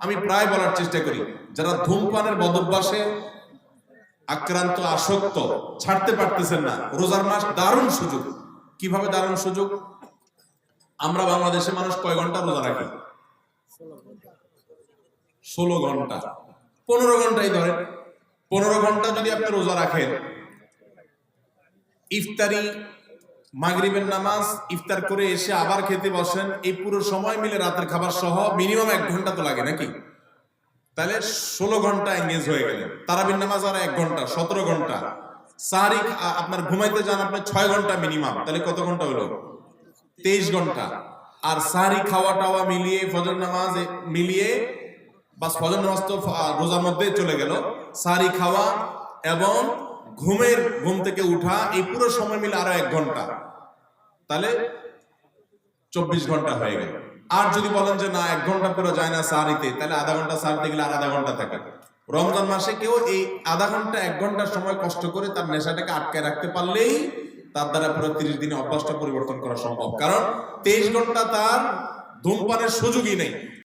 আমি প্রায় বলার চেষ্টা করি, যারা ধূমপানের বদভ্যাসে আক্রান্ত আসক্ত, ছাড়তে পারতেছেন না, রোজার মাস দারুণ সুযোগ। কিভাবে দারুণ সুযোগ? আমরা বাংলাদেশে মানুষ কয় ঘন্টা রোজা রাখি? 16 ঘন্টা, 15 ঘন্টাই ধরেন। 15 ঘন্টা যদি আপনি রোজা রাখেন, ইফতারি, মাগরিবের নামাজ, ইফতার করে এসে আবার খেতে বসেন, এই পুরো সময় মিলে রাতের খাবার সহ মিনিমাম 1 ঘন্টা তো লাগে নাকি? তাহলে 16 ঘন্টা এঙ্গেজ হয়ে গেলেন। তারাবির নামাজ আর 1 ঘন্টা, 17 ঘন্টা। সাহারি আপনার ঘুমাইতে যান আপনার 6 ঘন্টা মিনিমাম, তাহলে কত ঘন্টা হলো? 23 ঘন্টা। আর সাহারি খাওয়া টাওয়া মিলিয়ে, ফজর নামাজ মিলিয়ে, বাস ফজর নামাজ তো রোজার মধ্যে চলে গেল, সাহারি খাওয়া এবং ঘুম থেকে উঠা, এই পুরো সময় মিলে আরো 1 ঘন্টা, তাহলে 24 ঘন্টা হয়ে গেল। আর যদি বলেন যে না 1 ঘন্টা পুরো যায় না সাহারিতে, তাহলে আধা ঘন্টা সাহারিতে গেলে আর আধা ঘন্টা থাকে। রমজান মাসে কেউ এই আধা ঘন্টা 1 ঘন্টার সময় কষ্ট করে তার নেশাটাকে আটকায় রাখতে পারলেই তার দ্বারা পুরো 30 দিনে অভ্যাসটা পরিবর্তন করা সম্ভব, কারণ 23 ঘন্টা তার ধূমপানের সুযোগই নেই।